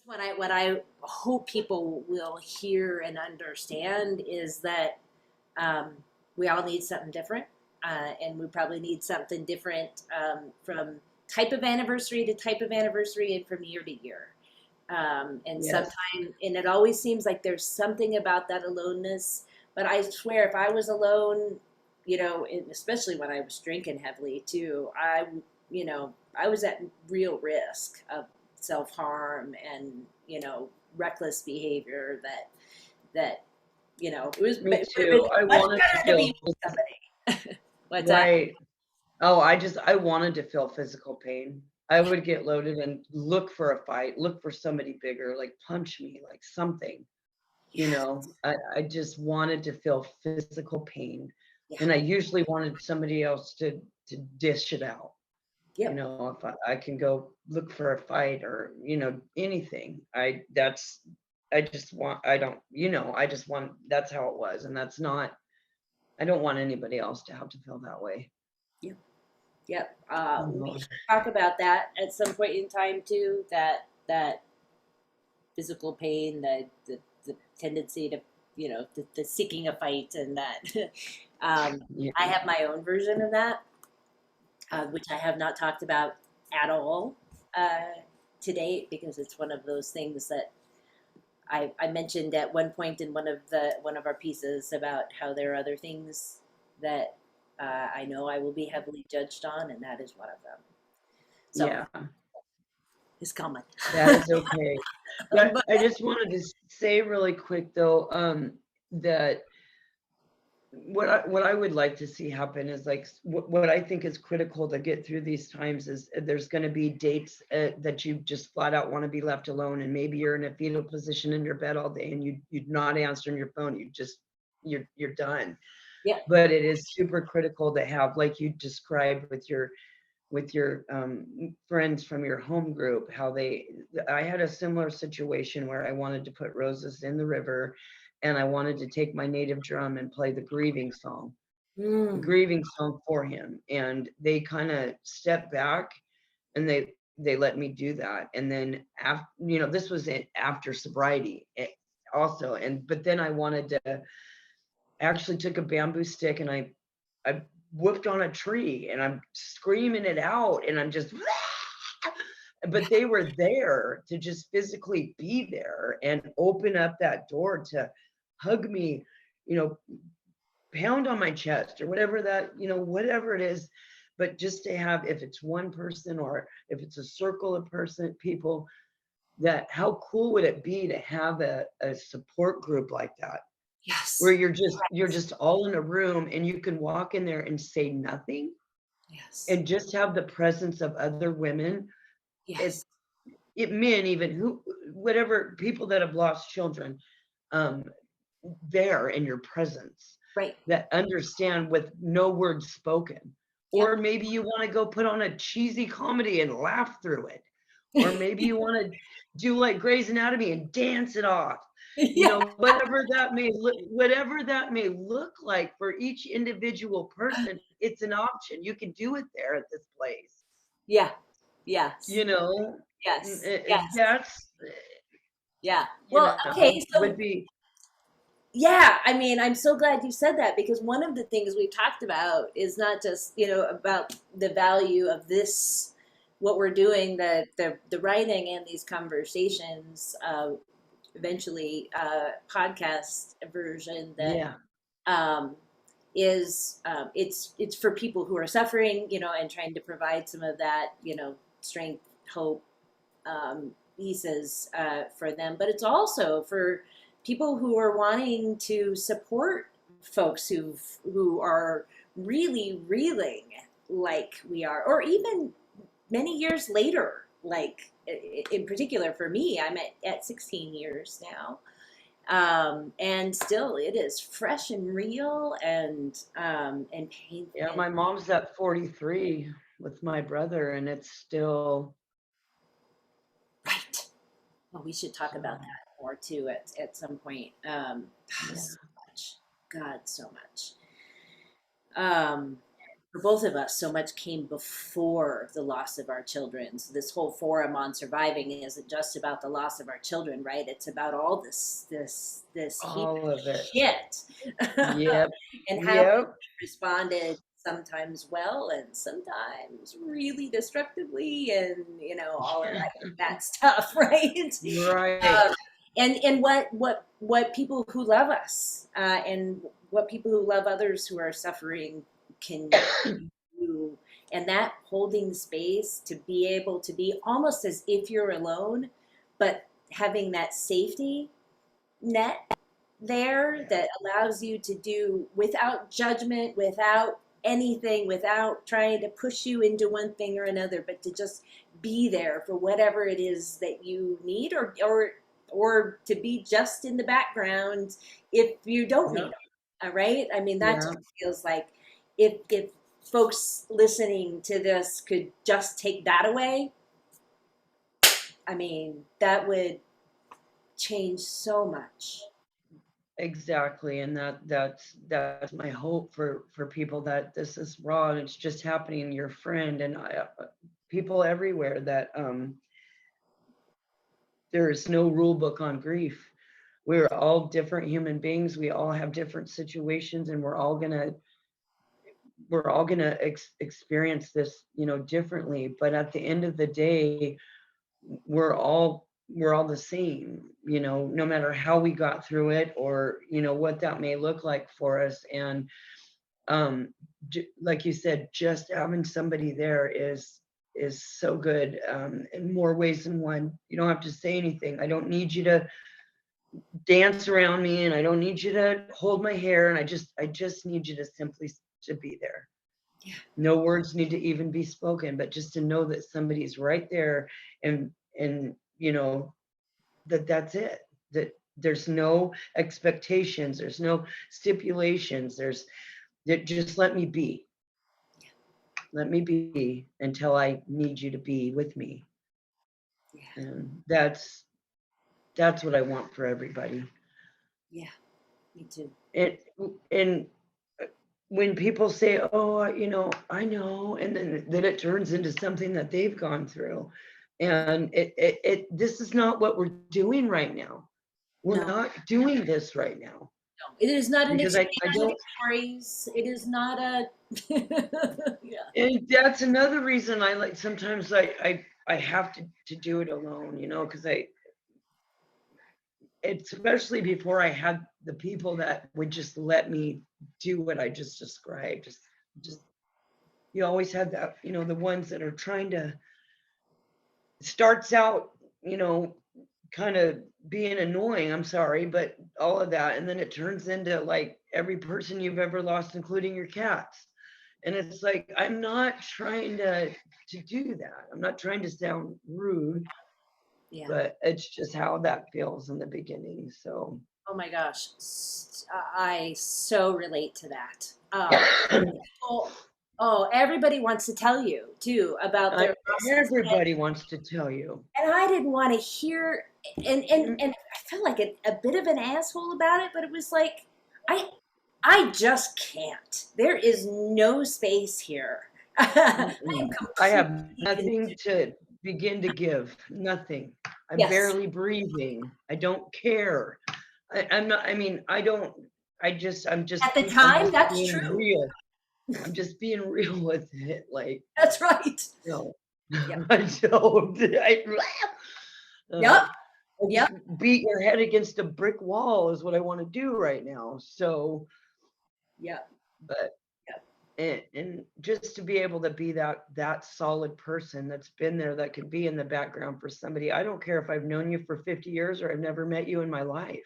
What I hope people will hear and understand is that um, we all need something different, and we probably need something different from type of anniversary to type of anniversary and from year to year. And Yes. sometimes, and it always seems like there's something about that aloneness. But I swear, if I was alone, and especially when I was drinking heavily too, I was at real risk of self harm and reckless behavior. That Me it would have too. been I much wanted to better to feel be with somebody. What's that? right. Oh, I wanted to feel physical pain. I would get loaded and look for a fight, look for somebody bigger, like punch me, like something, you Yeah, know. I just wanted to feel physical pain. yeah, And I usually wanted somebody else to dish it out. You yep. know, if I can go look for a fight or, anything. I just want I don't, I just want that's how it was. And that's not I don't want anybody else to have to feel that way. Yep. Yep. You We know. should talk about that at some point in time too. That physical pain, the tendency to, the seeking a fight, and that. Yeah. I have my own version of that, which I have not talked about at all to date because it's one of those things that I mentioned at one point in one of our pieces about how there are other things that I know I will be heavily judged on, and that is one of them. So Yeah. it's coming. That is okay. But But I just wanted to say really quick though, that what I would like to see happen is like what I think is critical to get through these times is there's going to be dates that you just flat out want to be left alone, and maybe you're in a fetal position in your bed all day and you're not answering your phone. You're done. yeah, But it is super critical to have, like you described with your friends from your home group, how I had a similar situation where I wanted to put roses in the river and I wanted to take my native drum and play mm, grieving song for him. And they kind of stepped back and they let me do that. And then after, this was after sobriety also. And, but then I wanted to actually took a bamboo stick and I whooped on a tree and I'm screaming it out and I'm just but they were there to just physically be there and open up that door to hug me, you know, pound on my chest or whatever whatever it is. But just to have, if it's one person or if it's a circle of people, that how cool would it be to have a support group like that where yes, you're just all in a room and you can walk in there and say nothing yes, and just have the presence of other women, it yes, it men, even who whatever people that have lost children, um there in your presence, right, that understand with no words spoken. yep, Or maybe you want to go put on a cheesy comedy and laugh through it, or maybe you want to do like Grey's Anatomy and dance it off. yeah, Whatever that may look like for each individual person, it's an option. You can do it there at this place. yeah, yes, You know, yes, yes, that's yeah. Well, okay, would so be yeah, I mean, I'm so glad you said that because one of the things we've talked about is not just, about the value of this, what we're doing, the writing and these conversations, eventually podcast version that yeah. um, is it's for people who are suffering, and trying to provide some of that, strength, hope, pieces for them. But it's also for people who are wanting to support folks who are really reeling like we are, or even many years later. Like in particular for me, I'm at 16 years now, and still it is fresh and real and painful. Yeah, my mom's at 43 with my brother, and it's still Right. Well, we should talk about so, that more too at some point. yeah. So much. God, so much. Um, for both of us, so much came before the loss of our children. So this whole forum on surviving isn't just about the loss of our children, right? It's about all this huge All of it. shit, Yep. and how we Yep. responded sometimes well and sometimes really destructively, and all of that stuff, right? Right. And what people who love us, and what people who love others who are suffering can do, and that holding space to be able to be almost as if you're alone, but having that safety net there Yeah. that allows you to do without judgment, without anything, without trying to push you into one thing or another, but to just be there for whatever it is that you need, or to be just in the background if you don't need Yeah. them. All right. I mean, that Yeah. just feels like if folks listening to this could just take that away, I mean, that would change so much. Exactly. And that's my hope for people, that this is raw and it's just happening. Your friend and people everywhere, that there is no rule book on grief. We're all different human beings. We all have different situations, and we're all gonna experience this, differently. But at the end of the day, we're all the same, no matter how we got through it, or what that may look like for us. And um like you said, just having somebody there is so good, in more ways than one. You don't have to say anything. I don't need you to dance around me, and I don't need you to hold my hair, and I just need you to simply to be there. Yeah. No words need to even be spoken, but just to know that somebody's right there, and that's it. That there's no expectations, there's no stipulations, that just let me be. Let me be until I need you to be with me. Yeah. And that's what I want for everybody. Yeah. Me too. And and when people say, "Oh, I know," and then it turns into something that they've gone through, and this is not what we're doing right now. We're No. not doing this right now, No, it is not an because I exchange of don't. stories. It is not a yeah. And that's another reason I like, sometimes I have to do it alone, because especially before I had the people that would just let me do what I just described. Just you always have that, the ones that are trying to, starts out, you know, kind of being annoying, I'm sorry, but all of that, and then it turns into like every person you've ever lost, including your cats. And it's like, I'm not trying to do that. I'm not trying to sound rude, Yeah. but it's just how that feels in the beginning. So Oh my gosh. I so relate to that. People, oh, everybody wants to tell you too about I, their losses. everybody wants to tell you. And I didn't want to hear, and I felt like a bit of an asshole about it, but it was like I I just can't. There is no space here. I am Mm-mm. I have completely nothing to begin to give. Nothing. I'm yes. barely breathing. I don't care. I'm not. I mean, I don't. At the time, I'm just that's being true. real. I'm just being real with it. Like, That's right. no, Yep. I don't. Yep. I just Yep. beat your head against a brick wall is what I want to do right now. So, Yep. but Yep. and just to be able to be that solid person that's been there, that could be in the background for somebody. I don't care if I've known you for 50 years or I've never met you in my life.